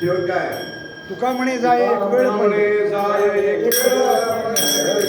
शेवट काय तुका म्हणे जाय एक वेळ म्हणे जाय एक वेळ जाय एक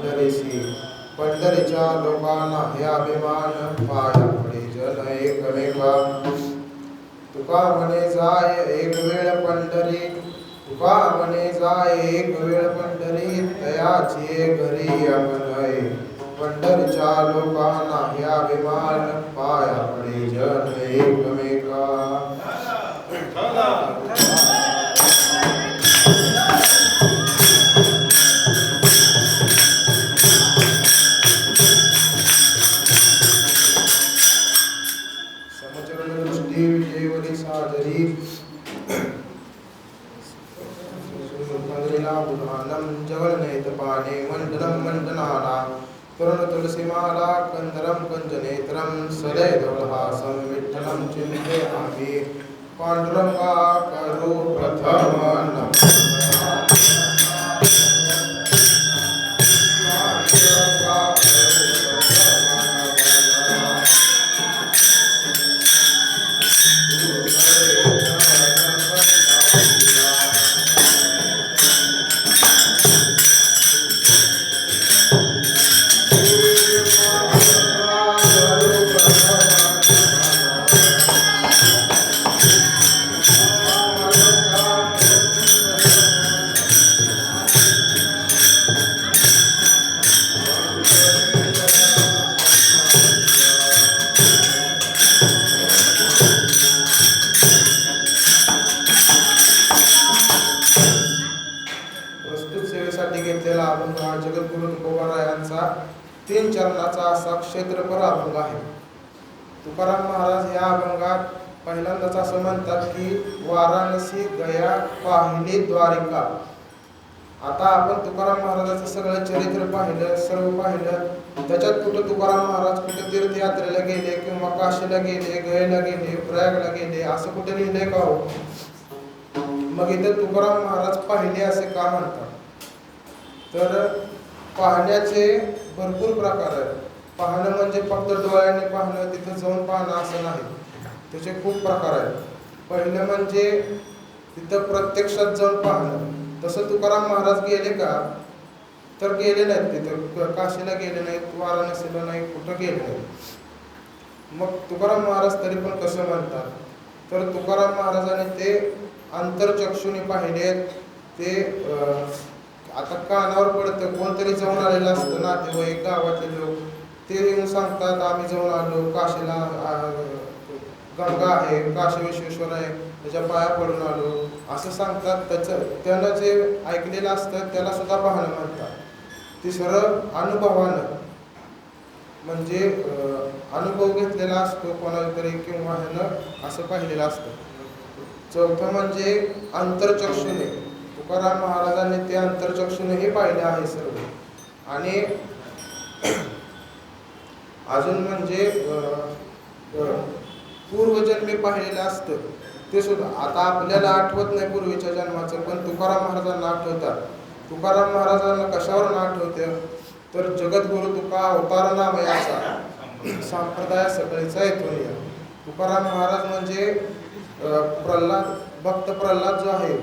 पंढरीसी पंढरीच्या लोकांना हे अभिमान पाया पडे जन एकमेका तुका म्हणे जाय एक वेळ पंढरी तुका म्हणे जाय एक वेळ पंढरी तयाची घरी अमनय पंढरीच्या लोकांना हे अभिमान पाया पडे जन एकमेका समचरण दृष्टी विजयवरी सादरी बुधानम जगन्नेत पाने मंडलम मंडनाना करुण तुलसीमाला कंदरम कंजनेत्रम सदैवहासं विठ्ठलं चिन्तयामि पांडुरंगा करो प्रथम नमः घेतलेला अभंग हा जगद्गुरु तुकोबारायांचा 3 चरणाचा असा क्षेत्रफळ अभंग आहे. तुकाराम महाराज या अभंगात पहिल्यांदाच असं म्हणतात की वाराणसी गया पाहिली द्वारिका. आता आपण तुकाराम महाराजाचं सगळं चरित्र पाहिलं, सर्व पाहिलं, त्याच्यात कुठं तुकाराम महाराज कुठं तीर्थयात्रेला गेले किंवा काशीला गेले, गयेला गेले, प्रयागला गेले असं कुठे लिहिलंय का हो? मग इथं तुकाराम महाराज पाहिले असे का म्हणतात? तर पाहण्याचे भरपूर प्रकार आहेत. पाहणं म्हणजे फक्त डोळ्याने पाहणं, तिथं जाऊन पाहणं असं नाही, त्याचे खूप प्रकार आहेत. पहिलं म्हणजे तिथं प्रत्यक्षात जाऊन पाहणं. तसं तुकाराम महाराज गेले का? तर गेले नाहीत. तिथं काशीला गेले नाहीत, वाराणसीला नाही, कुठं गेले नाहीत. मग तुकाराम महाराज तरी पण कसं म्हणतात? तर तुकाराम महाराजांनी ते अंतरचक्षुने पाहिलेत. ते आता कानावर पडतं, कोणतरी जाऊन आलेलं असतं, नातेवाईक गावातले लोक, ते येऊन सांगतात आम्ही जाऊन आलो काशीला, गंगा आहे, काशी विश्वेश्वर आहे, त्याच्या पाया पडून आलो असं सांगतात. त्यानं जे ऐकलेलं असतं त्याला सुद्धा पाहणं म्हणतात. तिसरं अनुभवानं, म्हणजे अनुभव घेतलेला असतो कोणाला तरी किंवा ह्यानं असं पाहिलेलं असतं. चौथं म्हणजे अंतरचक्षुने. तुकाराम महाराजांनी ते अंतरचक्षुनेही पाहिले आहे सर्व. आणि अजून म्हणजे पूर्वजन्मी पाहिलेलं असतं ते सुद्धा. आता आपल्याला आठवत नाही पूर्वीच्या जन्माचं, पण तुकाराम महाराजांना आठवतात. तुकाराम महाराजांना कशावरून आठवते? तर जगद्गुरु तुका अवतार नाम याचा संप्रदाय सगळीचा येतो. तुकाराम महाराज म्हणजे भक्त प्रल्हाद जो आहे,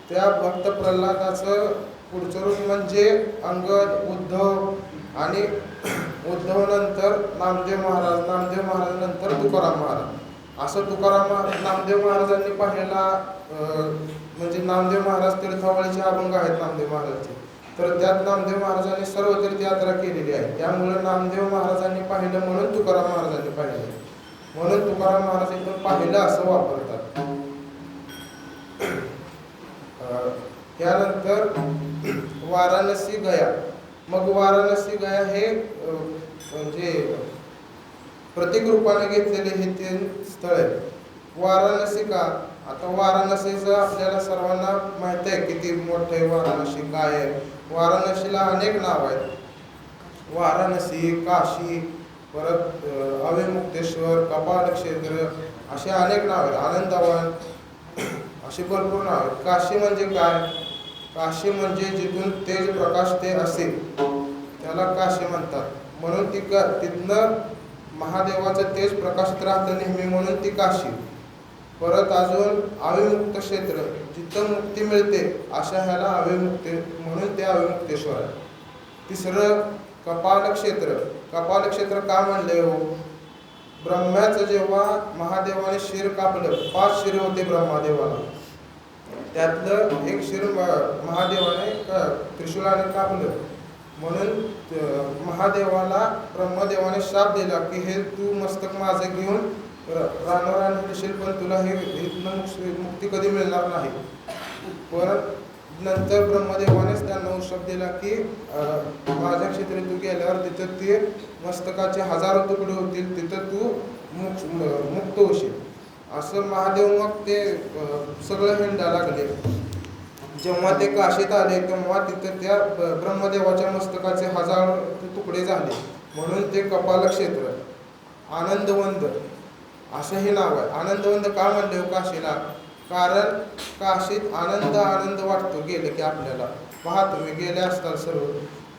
त्या भक्त प्रल्हादाचं पुढचं रूप म्हणजे अंगद, उद्धव, आणि उद्धव नंतर नामदेव महाराज, नामदेव महाराज नंतर तुकाराम महाराज. असं नामदेव महाराजांनी पाहिलेला म्हणजे नामदेव महाराज तीर्थावळीचे अभंग आहेत नामदेव महाराजांचे. तर त्यात नामदेव महाराजांनी सर्व तीर्थयात्रा केलेली आहे. त्यामुळे नामदेव महाराजांनी पाहिलं म्हणून तुकाराम महाराजांनी पाहिलं, म्हणून तुकाराम महाराज इथून पाहिलं असं वापरतात. त्यानंतर वाराणसी गया. मग वाराणसी गया हे म्हणजे प्रतीक रूपाने घेतलेले हे 3 स्थळ आहेत. वाराणसी का? आता वाराणसीचं आपल्याला सर्वांना माहिती आहे किती मोठं आहे वाराणसी, काय आहे. वाराणसीला अनेक नाव आहेत. वाराणसी, काशी, परत अविमुक्तेश्वर, कपाल क्षेत्र, असे अनेक नाव आहेत. आनंदवन, असे भरपूर नाव आहेत. काशी म्हणजे काय? काशी म्हणजे जिथून तेज प्रकाशते असेल त्याला काशी म्हणतात. म्हणून तिथनं महादेवाचं तेज प्रकाशित राहतं नेहमी, म्हणून ती काशी. परत अजून अविमुक्त क्षेत्र, जिथं मुक्ती मिळते अशा ह्याला अविमुक्ते, म्हणून ते अविमुक्तेश्वर आहे. तिसरं कपाल क्षेत्र. कपाल क्षेत्र का म्हणले हो? ब्रह्म्याचं जेव्हा महादेवाने शिर कापलं, 5 शिर होते ब्रह्मदेवाला, त्यातलं एक शिर महादेवाने त्रिशूलाने कापलं. म्हणून महादेवाला ब्रह्मदेवाने शाप दिला की हे तू मस्तक माझं घेऊन रानोरान हिंडशील, पण तुला हे इथनं मुक्ती कधी मिळणार नाही. परत नंतर ब्रह्मदेवानेच त्यांना शाप दिला की माझ्या क्षेत्री तू गेल्यावर तिथं ते मस्तकाचे 1000 तुकडे होतील, तिथं तू मुक्त होशील. असं महादेव मग ते सगळं हिंडा लागले. जेव्हा ते काशीत आले तेव्हा तिथं त्या ब्रह्मदेवाच्या मस्तकाचे 1000 तुकडे झाले. म्हणून ते कपाल क्षेत्र. आनंदवंद असं हे नाव आहे. आनंदवंद का म्हणले हो काशीला? कारण काशीत आनंद वाटतो गेले की आपल्याला. पहा तुम्ही गेले असताल सर्व,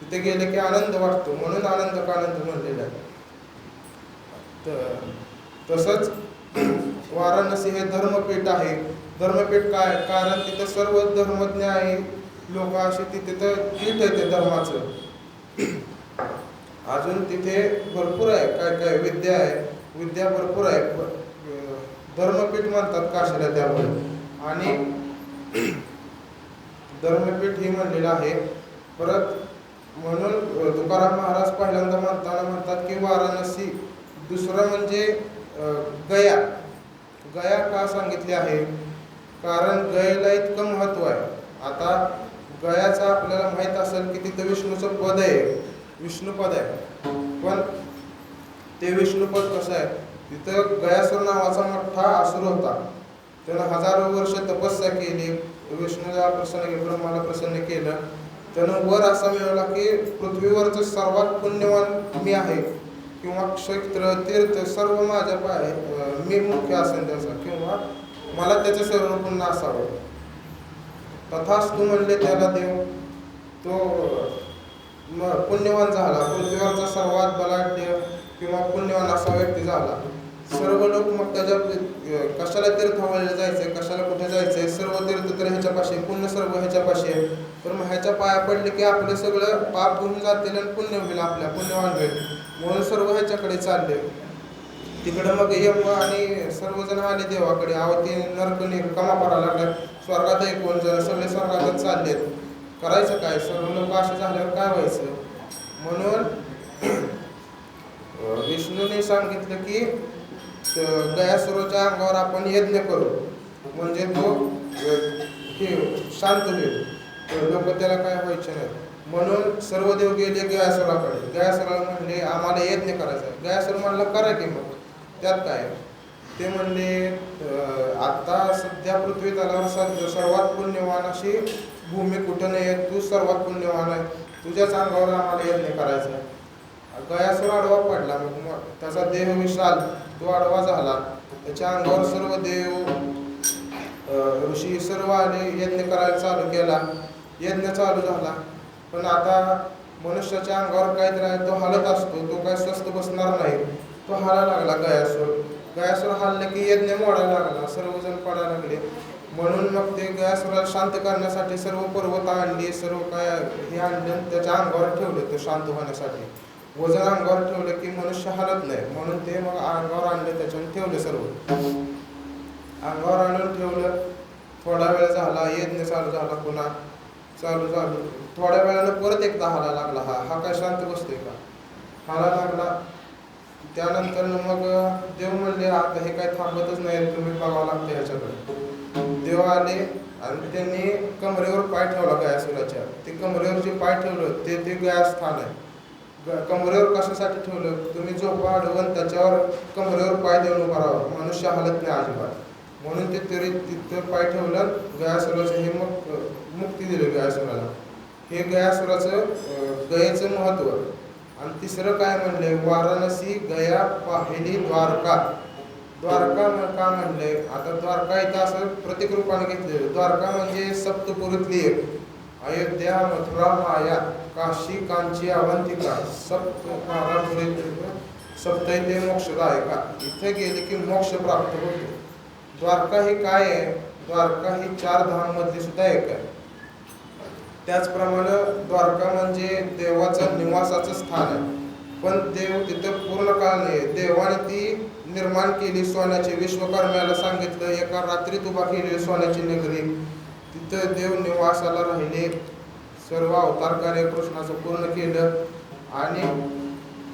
तिथे गेले की आनंद वाटतो, म्हणून आनंद म्हणलेला आहे. तसंच वाराणसी हे धर्मपीठ आहे. धर्मपीठ काय? कारण तिथं सर्व धर्मज्ञ आहे लोक असे तिथे तर पीठ आहे ते धर्माचं. अजून तिथे भरपूर आहे, काय विद्या आहे, विद्या भरपूर आहे. धर्मपीठ म्हणतात काशीला त्यामुळे. आणि धर्मपीठ ही म्हणलेलं आहे. परत म्हणून तुकाराम महाराज पहिल्यांदा म्हणतात की वाराणसी. दुसरं म्हणजे गया. गया का सांगितले आहे? कारण गयेला इतकं महत्त्व आहे. आता गयाचं आपल्याला माहीत असेल की तिथं विष्णूचं पद आहे, विष्णुपद आहे. पण ते विष्णुपद कसं आहे? तिथं गयासूर नावाचा मोठा असुर होता. त्यानं 1000 वर्ष तपस्या केली, विष्णूला प्रसन्न केलं, ब्रह्माला प्रसन्न केलं. त्यानं वर असा मिळवला की पृथ्वीवरचं सर्वात पुण्यवान मी आहे, किंवा क्षेत्र तीर्थ सर्व माझ्या पाय मी मुख्य असेल त्याचा, किंवा मला त्याचं सर्व पुण्य असावं. तथास्तु म्हणले त्याला देव. तो पुण्यवान झाला, पृथ्वीवरचा सर्वात बलाढ्य किंवा पुण्यवान असा व्यक्ती झाला. सर्व लोक मग त्याच्या कशाला तीर्थावळीला जायचंय, कशाला कुठे जायचंय, सर्व तीर्थ तर ह्याच्यापाशी, पुण्य सर्व ह्याच्यापाशी आहे. तर मग ह्याच्या पाया पडले की आपलं सगळं पाप धुवून जातील आणि पुण्य होईल, आपल्या पुण्यवान होईल. म्हणून सर्व ह्याच्याकडे चालले. तिकडं मग यम आणि सर्वजण आले देवाकडे. आवती नरकनी कमा करायला लागल्या. स्वर्गात कोण जण सगळे स्वर्गातच चाललेत. करायचं काय? सर्व लोक असे झाल्यावर काय व्हायचं? म्हणून विष्णूने सांगितलं की गयासुराच्या अंगावर आपण यज्ञ करू, म्हणजे तो शांत होईल, लोक त्याला काय व्हायचे नाही. म्हणून सर्व देव गेले गयासुराकडे. गयासुराला म्हणले आम्हाला यज्ञ करायचा. गयासुर म्हणला करा की मग, त्यात काय? ते म्हणले आता सध्या पृथ्वी तलावर सर्वात पुण्यवान अशी भूमी कुठं नाही आहे, तू सर्वात पुण्यवान आहे, तुझ्याच अंगावर आम्हाला यज्ञ करायचा आहे. गयासुर आडवा पडला. मग त्याचा देह विशाल, तो आडवा झाला. त्याच्या अंगावर सर्व देव ऋषी सर्व आले, यज्ञ करायला चालू केला. यज्ञ चालू झाला. पण आता मनुष्याच्या अंगावर काहीतरी आहे, तो हालत असतो, तो काय स्वस्त बसणार नाही. तो हाला लागला गयासुर. गयासुर हालले की यज्ञ मोडायला लागला, सर्वजण पडायला लागले. म्हणून मग ते गयासुराला शांत करण्यासाठी सर्व पर्वत आणली, सर्व काय हे आणले, त्याच्या अंगावर ठेवले ते शांत होण्यासाठी. वजन अंगावर ठेवलं की मनुष्य हलत नाही, म्हणून ते मग अंगावर आणले, त्याच्यावर ठेवले. सर्व अंगावर आणून ठेवलं. थोडा वेळ झाला, यज्ञ चालू झाला, पुन्हा चालू झालं. थोड्या वेळानं परत एकदा हाला लागला. हा काय शांत बसतोय का? हाला लागला. त्यानंतर मग देव म्हणले आता हे काय थांबतच नाही, तुम्ही बघावं लागतं ह्याच्याकडे. देव आले आणि त्यांनी कमरेवर पाय ठेवला गयासुराच्या. ते कमरेवर जे पाय ठेवलं ते गयास्थान आहे. कमरेवर कशासाठी ठेवलं? तुम्ही झोपा अडवून त्याच्यावर कमरेवर पाय देऊन उभा राहावं, मनुष्य हालत नाही अजिबात. म्हणून ते तरी तिथं पाय ठेवलं. गयासुराचं हे मग मुक्ती दिली गयासुराला. हे गयासुराचं गयेचं महत्त्व. आणि तिसरं काय म्हणले? वाराणसी गया पाहिली द्वारका. द्वारका का म्हणले? आता द्वारका इथं असं प्रतीक रूपाने घेतलेलं. द्वारका म्हणजे सप्तपुरीतली एक. अयोध्या, मथुरा, माया, काशी, कांची, अवंतिका, सप्तैते मोक्षदायका. इथे गेले की मोक्ष प्राप्त होतो. द्वारका ही काय आहे? द्वारका ही 4 धाम मधली सुद्धा एक आहे. त्याचप्रमाणे द्वारका म्हणजे देवाचं निवासाचं स्थान आहे. पण देव तिथं पूर्ण काळ नाही. देवाने ती निर्माण केली सोन्याची. विश्वकर्म्याला सांगितलं एका रात्रीत उभा केली सोन्याची नगरी. तिथं देव निवासाला राहिले. सर्व अवतार कार्य कृष्णाचं पूर्ण केलं आणि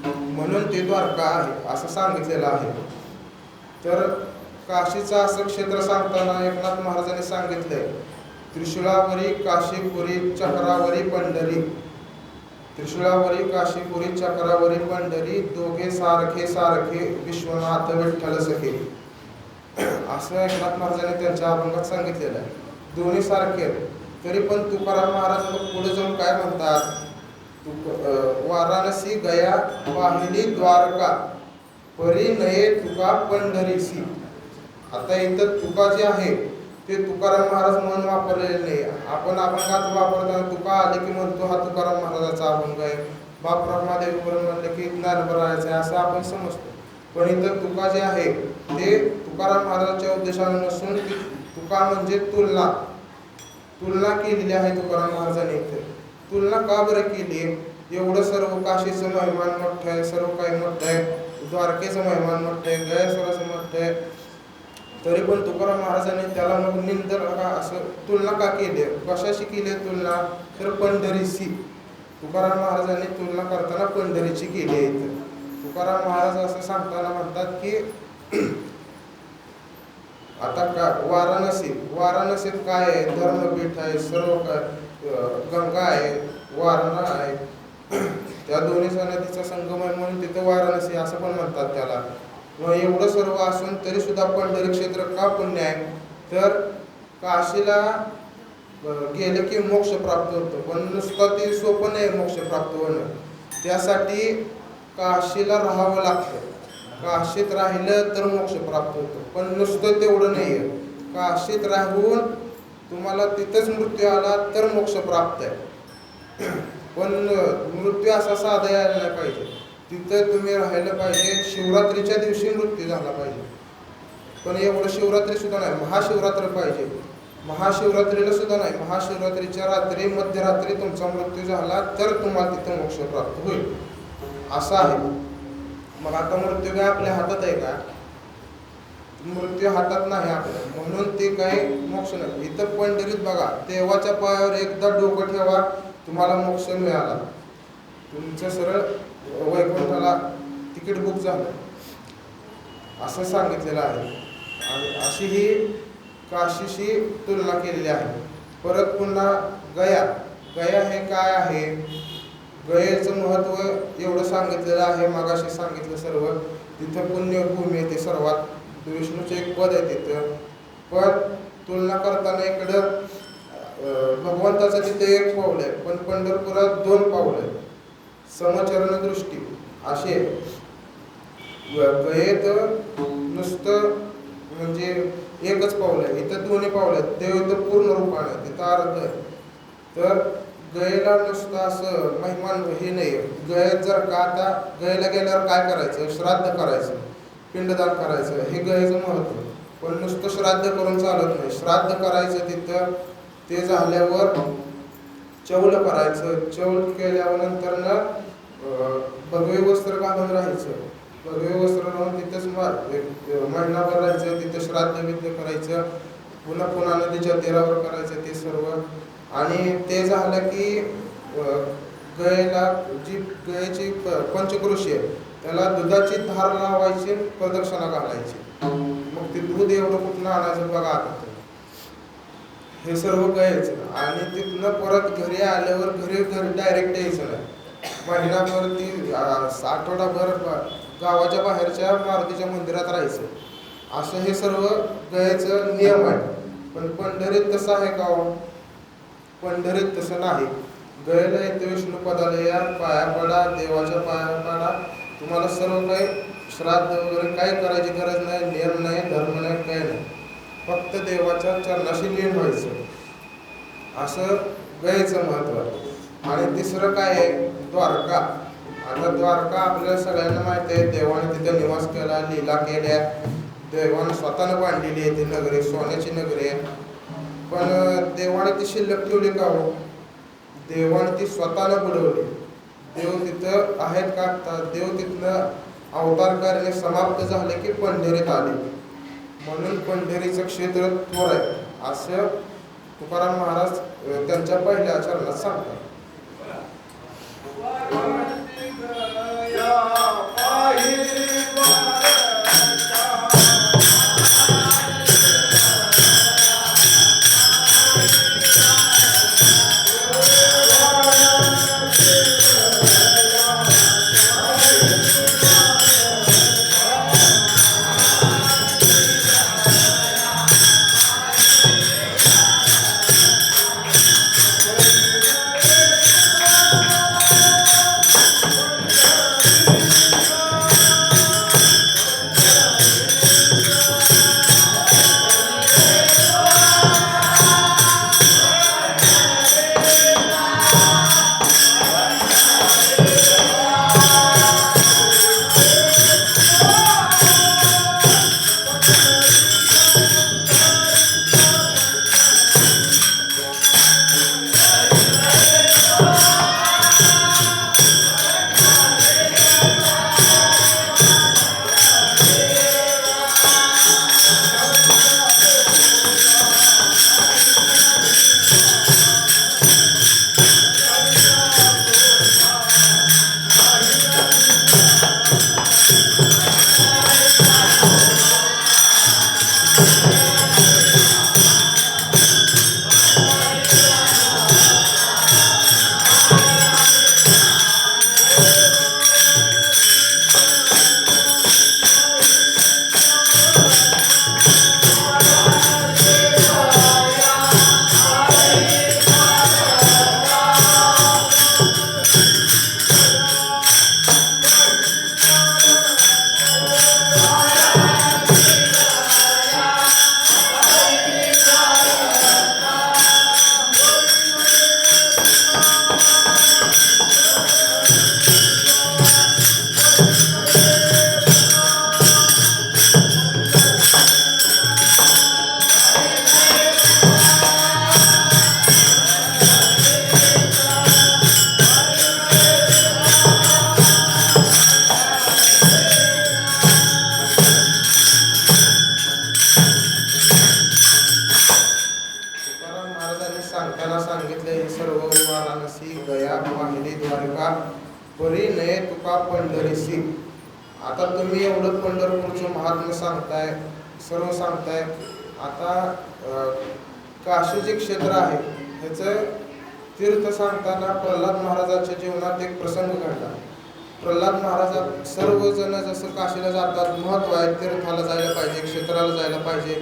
म्हणून ते द्वारका आहे असं सांगितलेलं आहे. तर काशीचं असं क्षेत्र सांगताना एकनाथ महाराजांनी सांगितलंय, त्रिशूळावरी काशीपुरी चक्रावरी पंढरी, त्रिशूळावरी काशीपुरी चक्रावरी पंढरी, दोघे सारखे सारखे विश्वनाथ विठ्ठल सखे. असं एकनाथ महाराजांनी त्यांच्या अभंगात सांगितलेलं आहे. दोन्ही सारखे. तरी पण तुकाराम महाराज पुढे जाऊन काय म्हणतात, वाराणसी गया पाहिली द्वारका, परी नये तुका पंढरीसी. आता इथं तुका जे आहे ते तुकाराम महाराज म्हणून वापरलेले नाही. आपण अभंगात वापरताना तुका आले की म्हणतो हा तुकाराम महाराजाचा अभंग आहे. बाप ब्रह्मादेवीवरून म्हणले की ज्ञानोबरायचं आहे असं आपण समजतो. पण इथं तुका जे आहे ते तुकाराम महाराजांच्या उद्देशाने नसून तुका म्हणजे तुलना केलेली आहे तुकाराम महाराजांनी. इथे तुलना का बरं केली? एवढं सर्व काशीचं महिमान मोठं आहे, सर्व काही मोठं आहे, द्वारकेचं महिमान मोठं आहे, गयासुराचं मोठं आहे, तरी पण तुकाराम महाराजांनी त्याला मग निंदर असं तुलना का केली? कशाशी केली तुलना? तर पंढरीशी. तुकाराम महाराजांनी तुलना करताना पंढरीची केली आहे. इथं तुकाराम महाराज असं सांगताना म्हणतात की आता का वाराणसीत काय आहे? धर्मपीठ आहे, सर्व काय, गंगा आहे, वारणा आहे, त्या दोन्ही नदीचा संगम आहे म्हणून तिथं वाराणसी असं पण म्हणतात त्याला. मग एवढं सर्व असून तरी सुद्धा पंढरी क्षेत्र का पुण्य आहे? तर काशीला गेलं की मोक्ष प्राप्त होतं, पण नुसतं ते सोपं नाही मोक्ष प्राप्त होणं. त्यासाठी काशीला राहावं लागतं. काशीत राहिलं तर मोक्ष प्राप्त होतो. पण नुसतं तेवढं नाही आहे. काशीत राहून तुम्हाला तिथंच मृत्यू आला तर मोक्ष प्राप्त आहे. पण मृत्यू असा साधा यायला नाही पाहिजे. तिथं तुम्ही राहिलं पाहिजे. शिवरात्रीच्या दिवशी मृत्यू झाला पाहिजे. पण एवढं शिवरात्री सुद्धा नाही, महाशिवरात्र पाहिजे. महाशिवरात्रीला सुद्धा नाही, महाशिवरात्रीच्या रात्री मध्यरात्री तुमचा मृत्यू झाला तर तुम्हाला तिथं मोक्ष प्राप्त होईल असं आहे. मग आता मृत्यू काय आपल्या हातात आहे का? मृत्यू हातात नाही आपल्या, म्हणून ते काही मोक्ष नाही. इथं पंढरीत बघा, देवाच्या पायावर एकदा डोकं ठेवा, तुम्हाला मोक्ष मिळाला. तुमचं सरळ वैकुंठाला तिकीट बुक झालं असं सांगितलेलं आहे. आणि अशी ही काशीशी तुलना केलेली आहे. परत पुन्हा गया हे काय आहे? गयेचं महत्त्व एवढं सांगितलेलं आहे, मागाशी सांगितलं सर्व. तिथं पुण्यभूमी आहे, ते सर्वात विष्णूचं एक पद आहे तिथं. पण तुलना करताना इकडं भगवंताचं तिथे एक पाऊल आहे, पण पंढरपुरात 2 पाऊल आहे. समचरण दृष्टी अशी आहे. गयेत नुसतं म्हणजे एकच पाऊल आहे, इथं 2 पाऊल आहेत. देव इथं पूर्ण रूपाने, तिथं अर्ध आहे. तर गयेला नुसतं असं महिमान हे नाही. गयेत जर का आता गयेला गेल्यावर काय करायचं? श्राद्ध करायचं, पिंडदान करायचं, हे गयेचं महत्त्व. पण नुसतं श्राद्ध करून चालत नाही. श्राद्ध करायचं तिथं, ते झाल्यावर चौल करायचं. चौल केल्यावर नंतर ना भगवे वस्त्र घालून राहायचं. भगवे वस्त्र घालून तिथंच महिनाभर राहायचं. तिथं श्राद्ध विद्ध करायचं. पुन्हा नदीच्या तीरावर करायचं ते सर्व. आणि ते झालं की गयेला जी गयेची पंचकृषी आहे त्याला दुधाची धार लावायची, प्रदक्षिणा घालायची. मग ते दूध एवढं कुठनं आणायचं बघा आता. हे सर्व गयेचं. आणि तिथनं परत घरी आल्यावर घरी डायरेक्ट यायचं नाही. महिनाभर ती आठवडाभर गावाच्या बाहेरच्या मारुतीच्या मंदिरात राहायचं. असं हे सर्व गयेचं नियम आहे. पण पंढरीत तसं आहे का? पंढरीत तसं नाही. गयेला येते विष्णुपदाला या, पाया पडा, देवाच्या पाया पडा. तुम्हाला सर्व काही श्राद्ध वगैरे काही करायची गरज नाही, नियम नाही, धर्म नाही, काही नाही. फक्त देवाच्या चरणाशी लीन व्हायचं. असं गयेचं महत्त्व आहे. आणि तिसरं काय आहे? द्वारका. आता द्वारका आपल्याला सगळ्यांना माहिती आहे. देवाने तिथे निवास केला, लीला केल्या. देवाने स्वतःनं बांधलेली आहे ती नगरी, सोन्याची नगरी आहे. पण देवाने ती शिल्लक ठेवली का हो? देवाने ती स्वतःला बुडवली. देव तिथं आहेत का? तर देव तिथनं अवतार कार्य समाप्त झाले की पंढरीत आले. म्हणून पंढरीचं क्षेत्र थोर आहे असं तुकाराम महाराज त्यांच्या पहिल्या चरणात सांगतात. सांगताना सांगितले हे सर्व वाराणसी गया पाहिली द्वारका परी नये तुका पंढरीसी. आता तुम्ही एवढं पंढरपूरचं महात्म्य सांगताय, सर्व सांगताय. आता काशी जे क्षेत्र आहे ह्याचं तीर्थ सांगताना प्रल्हाद महाराजांच्या जीवनात एक प्रसंग घडला. प्रल्हाद महाराज सर्वजण जसं काशीला जातात, महत्व आहे तीर्थाला जायला पाहिजे, क्षेत्राला जायला पाहिजे,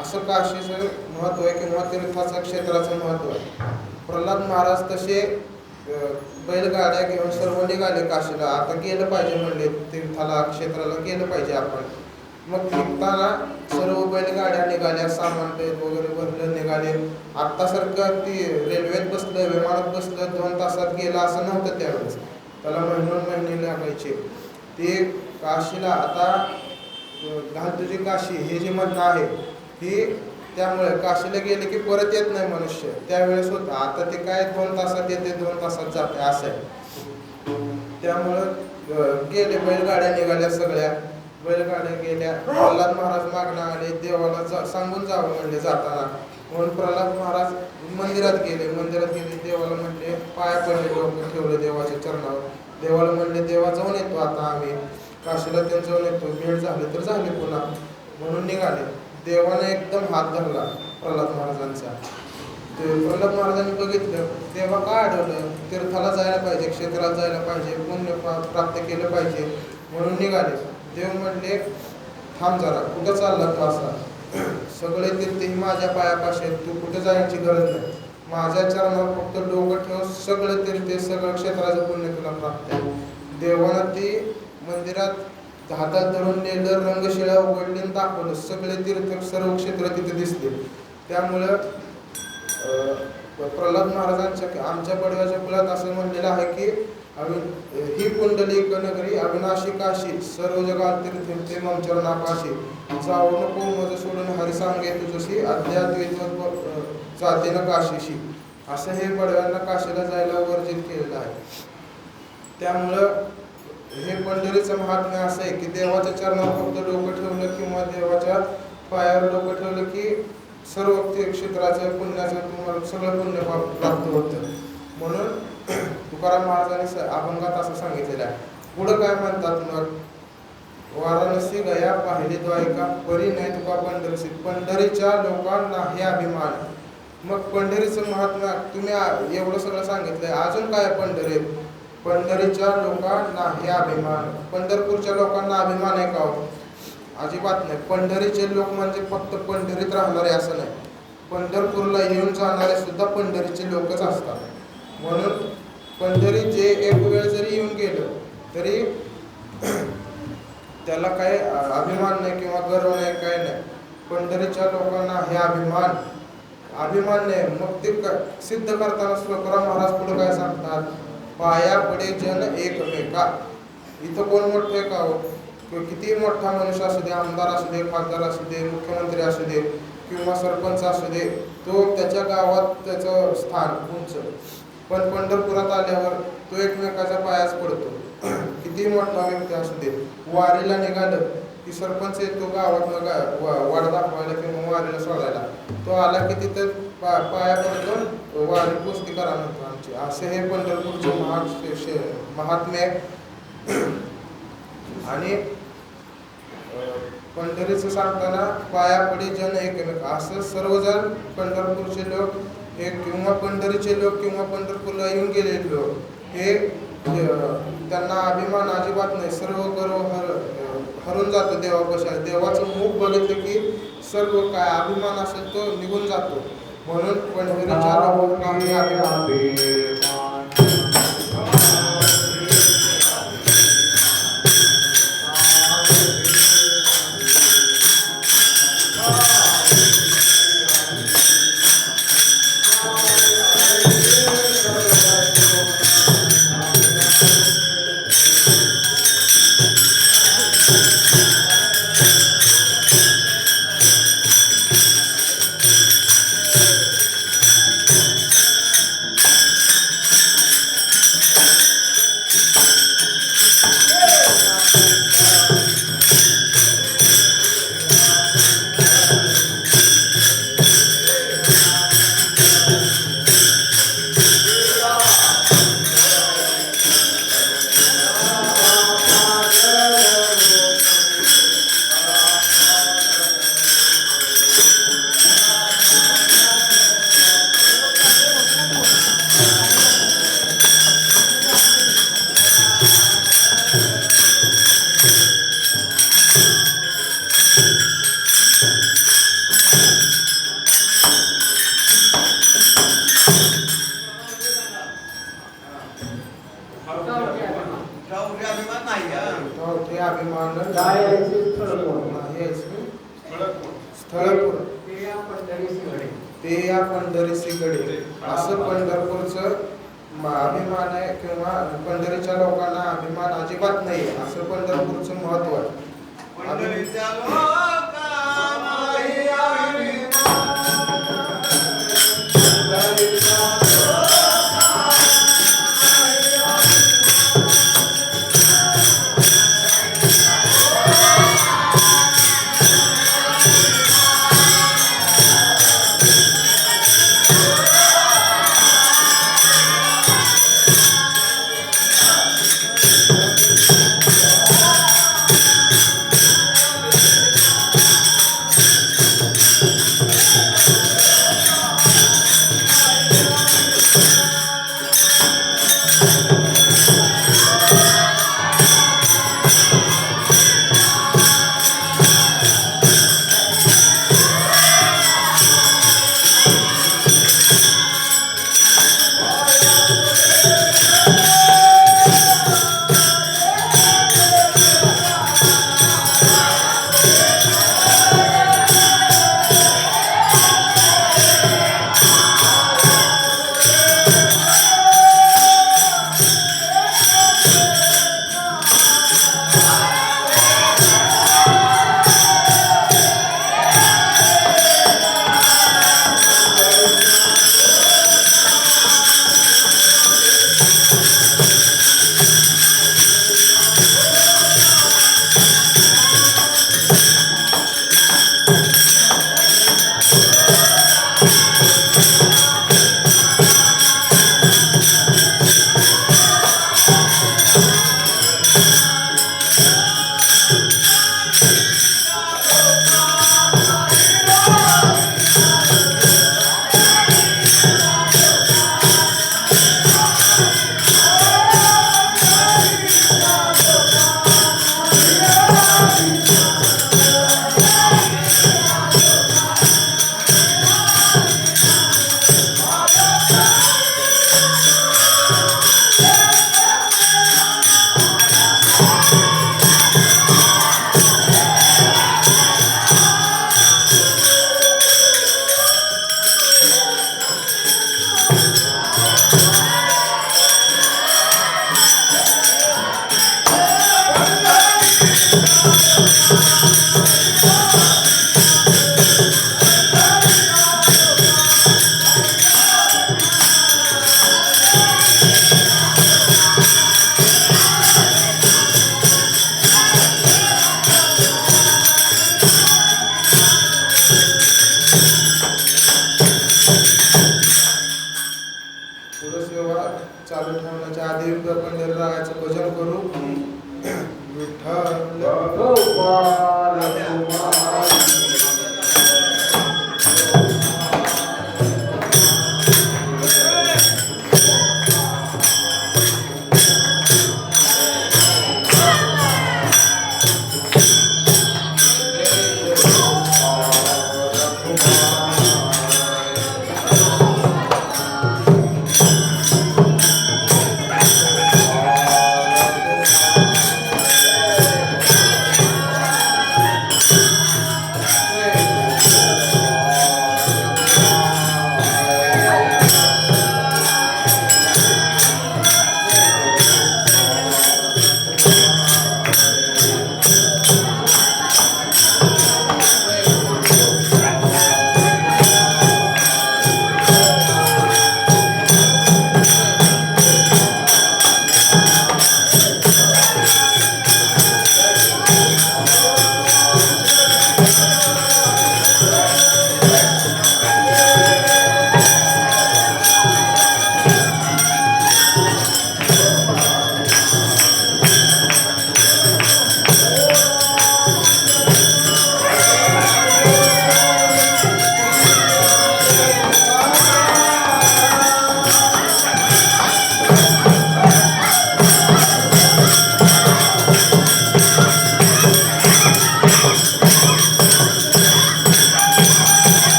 असं काशीचं महत्व आहे किंवा तीर्थाचं क्षेत्राचं महत्व आहे. प्रल्हाद महाराज तसे बैलगाड्या घेऊन सर्व निघाले काशीला. आता गेलं पाहिजे म्हणले तीर्थाला, क्षेत्राला गेलं पाहिजे आपण. मग निघताना सर्व बैलगाड्या निघाल्या, सामान वगैरे भरलं निघाले. आत्तासारखं ती रेल्वेत बसलं, विमानात बसलं 2 तासात गेलं असं नव्हतं त्यावेळेस. त्याला महिने लागायचे. ते काशीला आता घाल तुझी काशी हे जे म्हणणं आहे ही त्यामुळे काशीला गेले की परत येत नाही मनुष्य, त्यावेळेस होतं. आता ते काय 2 तासात येते 2 तासात जाते असं आहे. त्यामुळं गेले, बैलगाड्या निघाल्या, सगळ्या बैलगाड्या गेल्या. प्रल्हाद महाराज मागणं आले, देवाला सांगून जावं म्हणले जाताना. म्हणून प्रल्हाद महाराज मंदिरात गेले. देवाला म्हणले, पाया पडले, डोकं ठेवलं देवाच्या चरणावर. देवाला म्हणले, देवा जाऊन येतो आता आम्ही काशीला, ते जाऊन येतो, भेट झाली तर झाली पुन्हा. म्हणून निघाले. देवाने एकदम हात धरला प्रल्हाद महाराजांचा. ते प्रल्हाद महाराजांनी बघितलं, देवा काय आढळलं, तीर्थाला जायला पाहिजे, क्षेत्राला जायला पाहिजे, पुण्य प्राप्त केलं पाहिजे, म्हणून निघाले. देव म्हणले, थांब जरा, कुठं चालला तू असा? सगळे तीर्थ ही माझ्या पायापाशी आहेत, तू कुठे जायची गरज नाही, माझ्या चरणावर फक्त डोकं ठेव, सगळं तीर्थ सगळं क्षेत्राचं पुण्य तुला प्राप्त आहे. देवानं ती मंदिरात हातात धरून नेलं, रंगशिळा उघडली आणि दाखवलं, सगळे तीर्थ सर्व क्षेत्र तिथे दिसले. त्यामुळं प्रल्हाद महाराजांच्या आमच्या पडव्याच्या कुलात असं म्हणलेलं आहे की ही कुंडलिक नगरी अविनाशी काशी, सर्व जगात तीर्थे मम चरणापाशी, जाऊ नको मज सोडून हरी सांगे तुझशी, अध्यात्म जाते न काशीशी. असं हे बडव्यांना काशीला जायला वर्जित केलेलं आहे. त्यामुळं हे पंढरीचं महात्म्य असं आहे की देवाच्या चरणावर फक्त डोकं ठेवलं किंवा देवाच्या पायावर डोकं ठेवलं की सर्व ते क्षेत्राचं पुण्याचं तुम्हाला सगळं पुण्य प्राप्त होतं. म्हणून तुकाराम महाराजांनी अभंगात असं सांगितलेलं आहे. पुढं काय म्हणतात मग, वाराणसी गया पाहिली द्वायका परी नाही तुका पंढरसी, पंढरीच्या लोकांना हे अभिमान. मग पंढरीचं महात्म्य तुम्ही एवढं सगळं सांगितलंय, अजून काय पंढरीत? पंढरीच्या लोकांना हे अभिमान. पंढरपूरच्या लोकांना अभिमान आहे का हो? अजिबात नाही. पंढरीचे लोक म्हणजे फक्त पंढरीत राहणारे असं नाही, पंढरपूरला येऊन जाणारे सुद्धा पंढरीचे लोकच असतात. म्हणून पंढरी जे एक वेळ जरी येऊन गेलं तरी त्याला काही अभिमान नाही किंवा गर्व नाही, काय नाही. पंढरीच्या लोकांना हे अभिमान नाही. मग ते सिद्ध करताना तुकाराम महाराज पुढे काय सांगतात, पाया पडे जन एकमेका. इथं कोण मोठं आहे का हो? किती मोठा मनुष्य असू दे, आमदार असू दे, खासदार असू दे, मुख्यमंत्री असू दे किंवा सरपंच असू दे, तो त्याच्या गावात त्याचं स्थान उंच. पण पंढरपुरात आल्यावर तो एकमेकाच्या पायाच पडतो. किती मोठा व्यक्ती असू दे, वारीला निघालं की सरपंच येतो गावात वाड दाखवायला किंवा वारीला सोडायला, तो आला की तिथं पाया पडतो, वारी पुस्ती करा म्हणतो आमची. असे हे पंढरपूरचे महात्म्य आहे. आणि पंढरीचं सांगताना पाया पडे जन एकमेक, असं सर्वजण पंढरपूरचे लोक हे किंवा पंढरीचे लोक किंवा पंढरपूरला येऊन गेलेले लोक हे त्यांना अभिमान अजिबात नाही. सर्व गर्व हरून जातो देवापासून. देवाचं मुख बघितलं की सर्व काय अभिमान असेल तो निघून जातो. म्हणून पंढरीच्या लोकांना अभिमान. स्थळपूर ते या पंढरीसी गडे असं पंढरपूरचं अभिमान आहे किंवा पंढरीच्या लोकांना अभिमान अजिबात नाही, असं पंढरपूरचं महत्व आहे.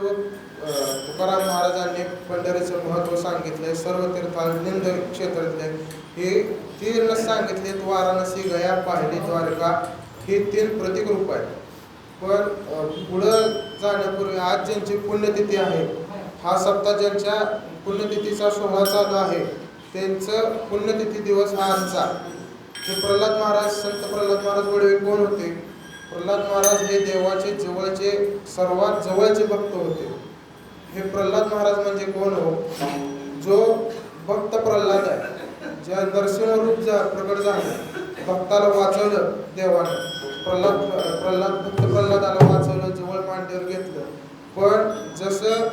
तुकाराम महाराजांनी पंढरीचं महत्त्व सांगितलंय. सर्व तीर्थालिंद क्षेत्रातले हे तीन सांगितले. वाराणसी, गया, पाहिली, द्वारका हे 3 प्रतीक रूप आहेत. पण पुढं जाण्यापूर्वी आज ज्यांची पुण्यतिथी आहे, हा सप्ताह ज्यांच्या पुण्यतिथीचा सोहळा चालू आहे, त्यांचं पुण्यतिथी दिवस हा आजचा. हे प्रल्हाद महाराज, संत प्रल्हाद महाराज वडवे कोण होते? प्रल्हाद महाराज हे देवाचे जवळचे, सर्वात जवळचे भक्त होते. हे प्रल्हाद महाराज म्हणजे कोण हो? जो भक्त प्रल्हाद आहे, ज्या नरसिंह रूप प्रकट झालं, भक्ताला वाचवलं देवानं. भक्त प्रल्हादाला वाचवलं, जवळ मांडीवर घेतलं. पण जसं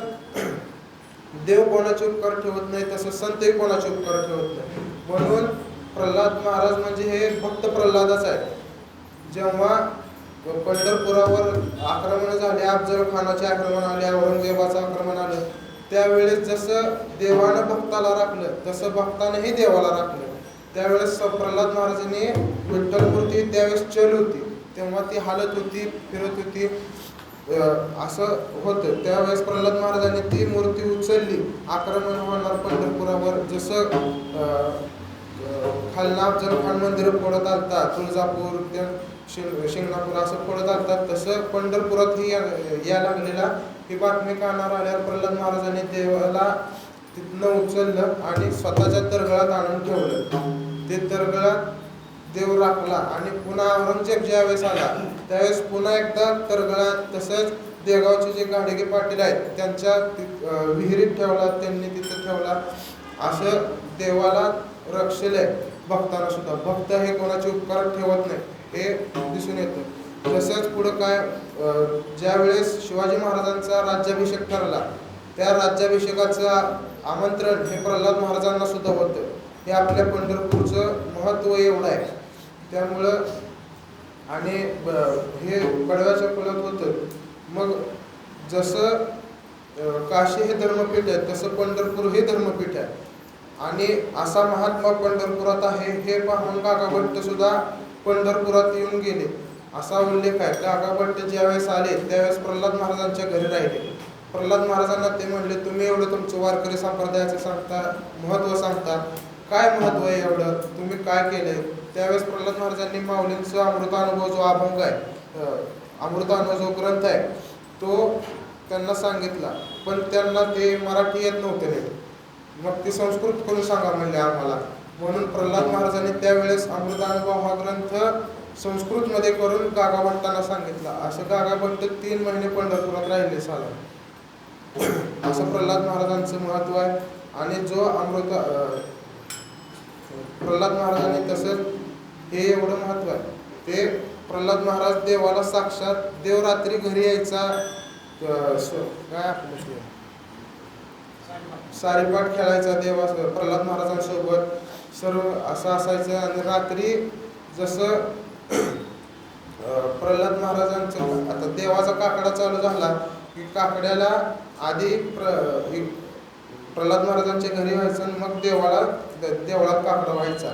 देव कोणाचे उपकार ठेवत नाही, तसं संतही कोणाचे उपकार ठेवत नाही. म्हणून प्रल्हाद महाराज म्हणजे हे भक्त प्रल्हादच आहे. जेव्हा पंढरपुरावर आक्रमण झाले, अफजल खानाचे आक्रमण आले, औरंगजेबाचं आक्रमण आलं, त्यावेळेस जसं देवानं भक्ताला राखलं, तसं भक्तानेही देवाला राखलं. त्यावेळेस प्रल्हाद महाराजांनी विठ्ठल मूर्ती त्यावेळेस चल होती, तेव्हा ती हालत होती, फिरत होती, असं होतं. त्यावेळेस प्रल्हाद महाराजांनी ती मूर्ती उचलली. आक्रमण होणार पंढरपुरावर, जसं खालना अफजल खान मंदिर फोडत आलता, तुळजापूर, शिंगणापूर असं फोडत आलतात, तसं पंढरपुरातही या लागलेला ही बातमी कानावर आल्यावर प्रल्हाद महाराजांनी देवाला तिथनं उचललं आणि स्वतःच्या तरगळात आणून ठेवलं. ते तरगळात देव राखला आणि पुन्हा औरंगजेब ज्यावेळेस आला, त्यावेळेस पुन्हा एकदा तरगळात, तसंच देगावचे जे गाडगे पाटील आहेत त्यांच्या विहिरीत ठेवला, त्यांनी तिथं ठेवला. असं देवाला रक्षले भक्तांना सुद्धा. भक्त हे कोणाचे उपकार ठेवत नाही, हे दिसून येतं. तसंच पुढं काय, ज्या वेळेस शिवाजी महाराजांचा राज्याभिषेक ठरला, त्या राज्याभिषेकाचं आमंत्रण हे प्रल्हाद महाराजांना सुद्धा होतं. हे आपल्या पंढरपूरचं महत्त्व एवढं आहे. त्यामुळं आणि हे कडव्याच्या कुळात होतं. मग जसं काशी हे धर्मपीठ आहे, तसं पंढरपूर हे धर्मपीठ आहे. आणि असा महात्मा पंढरपुरात आहे हे पाहून काकाभट्ट सुद्धा पंढरपुरात येऊन गेले, असा उल्लेख आहे. काकाभट्ट ज्यावेळेस आले, त्यावेळेस प्रल्हाद महाराजांच्या घरी राहिले. प्रल्हाद महाराजांना ते म्हणले, तुम्ही एवढं तुमचं वारकरी संप्रदायाचं सांगता, महत्त्व सांगता, काय महत्त्व आहे एवढं, तुम्ही काय केलंय? त्यावेळेस प्रल्हाद महाराजांनी माऊलींचा अमृतानुभव जो अभंग आहे, अमृतानुभव जो ग्रंथ आहे, तो त्यांना सांगितला. पण त्यांना ते मराठी येत नव्हते. मग ते संस्कृत करून सांगा म्हणले आम्हाला. म्हणून प्रल्हाद महाराजांनी त्यावेळेस अमृतानुभव हा ग्रंथ संस्कृतमध्ये करून काकाभट्टांना सांगितला. असं काकाभट्ट 3 महिने पंढरपुरात राहिले साला. असं प्रल्हाद महाराजांचं महत्त्व आहे. आणि जो प्रल्हाद महाराजांनी तसंच हे एवढं महत्त्व आहे, ते प्रल्हाद महाराज देवाला साक्षात देव रात्री घरी यायचा, काय आपलं ते सारीपाट खेळायचा देवा प्रल्हाद महाराजांसोबत सर्व असं असायचं. आणि रात्री जसं प्रल्हाद महाराजांचं आता देवाचा काकडा चालू झाला की काकड्याला आधी प्रल्हाद महाराजांच्या घरी व्हायचं आणि मग देवळात काकडा व्हायचा.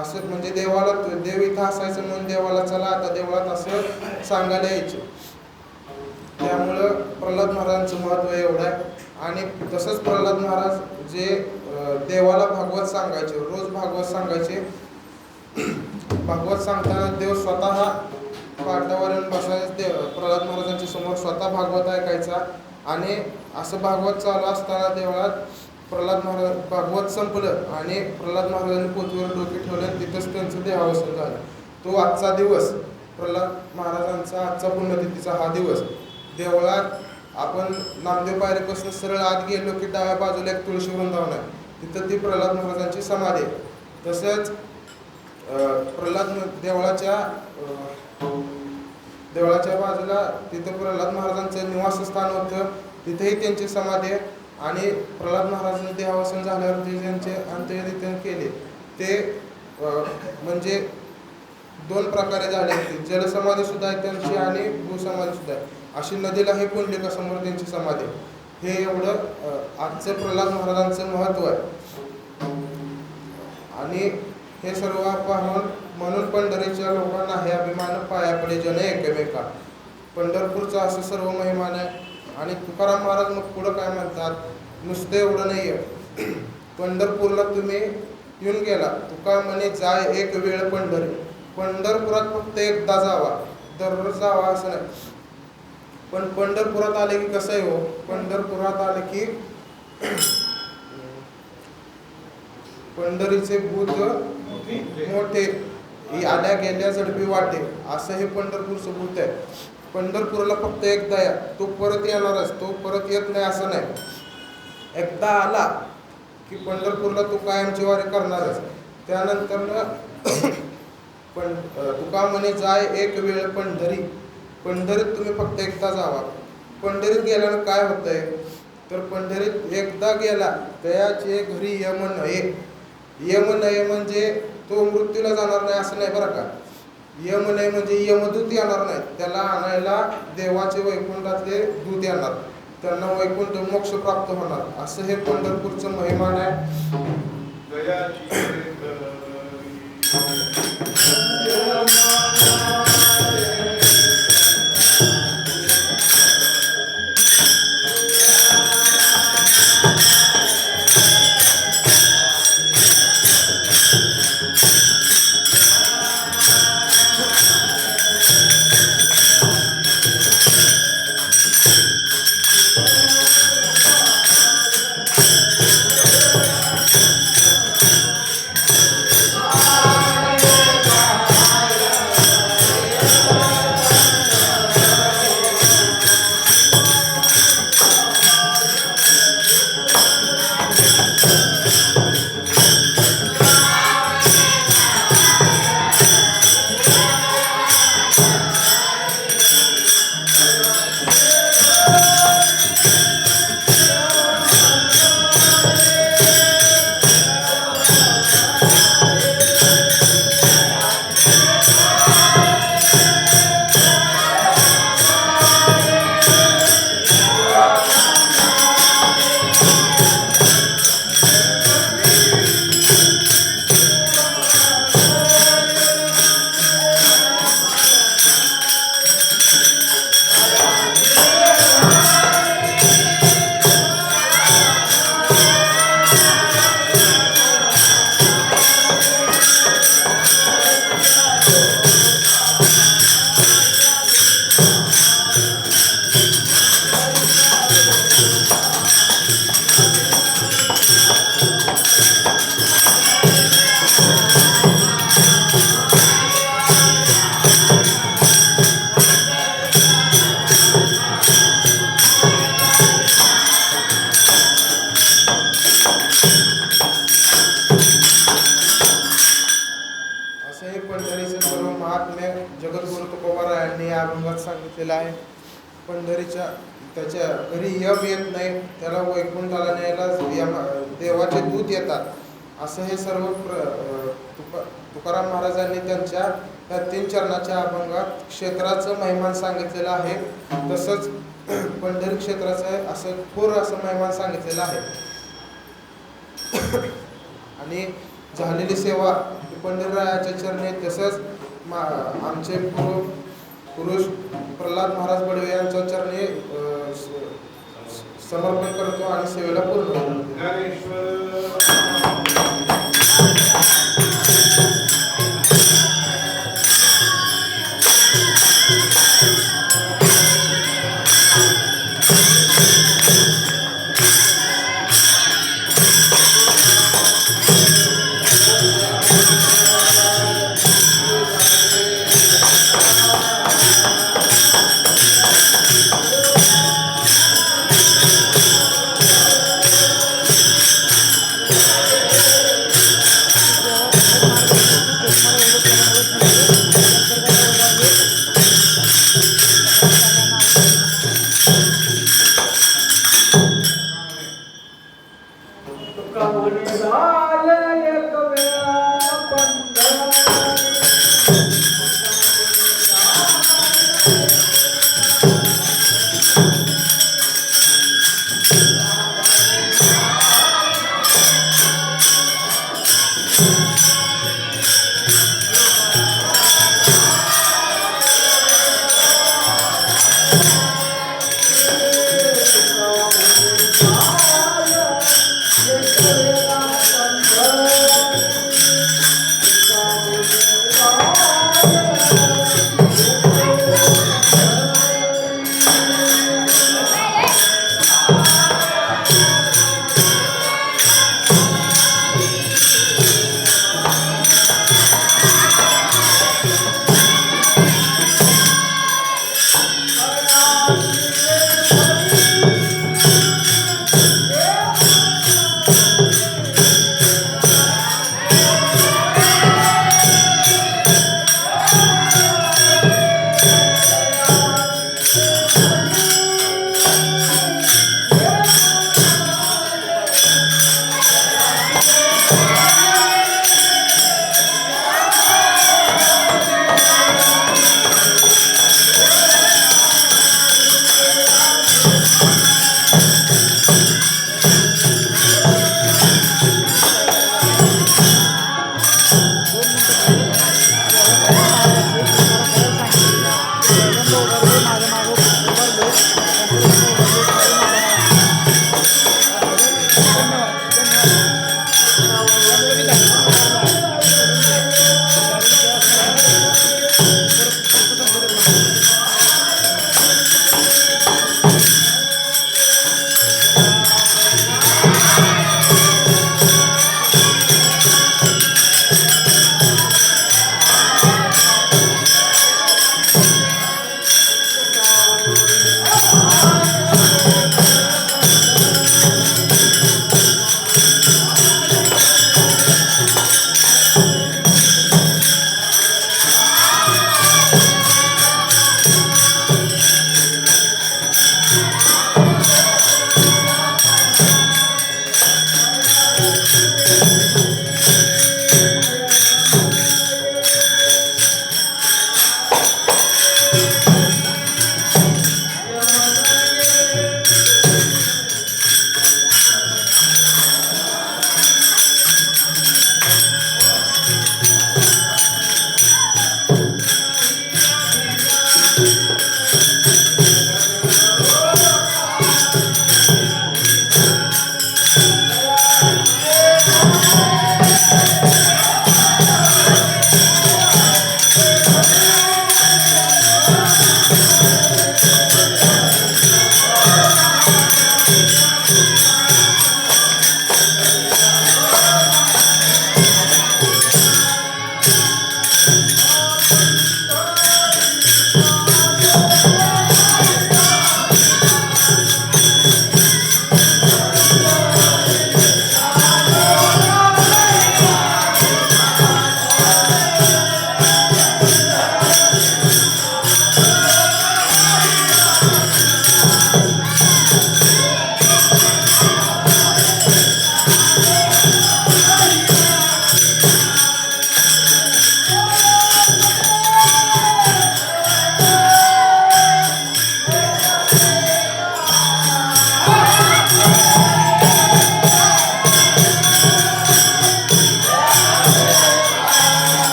असं म्हणजे देवाला देव इथं असायचं म्हणून देवाला चला आता देवळात असं सांगायला यायचं. त्यामुळं प्रल्हाद महाराजांचं महत्त्व एवढं आहे. आणि तसंच प्रल्हाद महाराज जे देवाला भागवत सांगायचे, रोज भागवत सांगायचे. भागवत सांगताना देव स्वतः पाटावर येऊन बसायचे, प्रल्हाद महाराजांच्या समोर स्वतः भागवत ऐकायचा. आणि असं भागवत चालू असताना देवळात प्रल्हाद महाराज भागवत संपलं आणि प्रल्हाद महाराजांनी पोथीवर डोके ठेवले, तिथंच त्यांचं देहावसन झालं. तो आजचा दिवस प्रल्हाद महाराजांचा आजचा पुण्यतिथीचा हा दिवस देवळात आपण नामदेव पायरीपासून सरळ आत गेलो की डाव्या बाजूला एक तुळशी वृंदावन आहे, तिथं ती प्रल्हाद महाराजांची समाधी आहे. तसंच प्रल्हाद देवळाच्या बाजूला तिथं प्रल्हाद महाराजांचं निवासस्थान होतं, तिथेही त्यांची समाधी आहे. आणि प्रल्हाद महाराजांचे देहावसन झाल्यावर ते ज्यांचे अंत्यविधी केले ते म्हणजे 2 प्रकारे झाले होते. जलसमाधी सुद्धा आहे त्यांची आणि भूसमाधी सुद्धा आहे. अशी नदीलाही पुंडलिकासमोर त्यांची समाधी आहे. हे एवढं आजचं प्रल्हाद महाराजांचं महत्त्व आहे. आणि हे सर्व पाहून म्हणून पंढरीच्या लोकांना हे अभिमान पाया पडे जन एकमेका. पंढरपूरचा असं सर्व महिमान आहे. आणि तुकाराम महाराज मग पुढं काय म्हणतात, नुसतं एवढं नाही आहे, पंढरपूरला तुम्ही येऊन गेला, तुका म्हणे जाय एक वेळ पंढरी. पंढरपुरात फक्त एकदा जावा, दररोज जावा असं नाही. पण पंढरपुरात आले की कसं आहे हो, पंढरपुरात आले की पंढरीचे भूत मोठे आल्या गेल्या झडपी वाटे, असं हे पंढरपूरचं भूत आहे. पंढरपूरला फक्त एकदा या, तो परत येणारच, तो परत येत नाही असं नाही. एकदा आला की पंढरपूरला तू कायमची वारी करणारच. त्यानंतर पण तुका म्हणे जाय एक वेळ पंढरी. पंढरीत तुम्ही फक्त एकदा जावा. पंढरीत गेल्यानं काय होतंय तर पंढरीत एकदा गेला तयाचे घरी यम नये. यम नये म्हणजे तो मृत्यूला जाणार नाही असं नाही बरं का. यम नये म्हणजे यमदूत येणार नाही, त्याला आणायला देवाचे वैकुंठातले दूत येणार, त्यांना वैकुंठ मोक्ष प्राप्त होणार. असं हे पंढरपूरचं महिमान आहे. तुकोबा यांनी या अभंगात सांगितलेलं आहे. पंढरीच्या त्याच्या घरी यम येत नाही, त्याला वैकुंठाला न्यायला देवाचे दूत येतात, असं हे सर्व तुकाराम महाराजांनी त्यांच्या त्या 3 चरणाच्या अभंगात क्षेत्राचं महिमान सांगितलेलं आहे. तसंच पंढरी क्षेत्राचं असं थोर असं महिमान सांगितलेलं आहे. आणि झालेली सेवा पंढरीरायाच्या चरणी, तसंच आमचे पुरुष प्रल्हाद महाराज बडवे यांच्या चरणी समर्पण करतो आणि सेवेला पूर्ण करतो.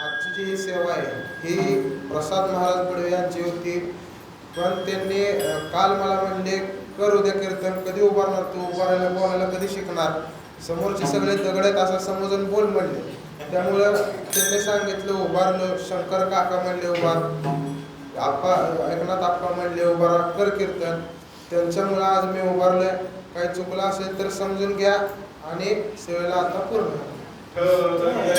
आजची जी ही सेवा आहे ही प्रसाद महाराज बडवे यांची होती. पण त्यांनी काल मला म्हणले कर उद्या कीर्तन, कधी उभारणार तू, उभारायला बोलायला कधी शिकणार, समोरचे सगळे दगड आहेत असं समजून बोल म्हणले. त्यामुळं त्यांनी सांगितलं उभारलं. शंकर काका म्हणले उभार, आप्पा एकनाथ आप्पा म्हणले उभारा, कर कीर्तन. त्यांच्यामुळं आज मी उभारलोय. काही चुकलं असेल तर समजून घ्या आणि सेवेला आता पूर्ण. ठरलं.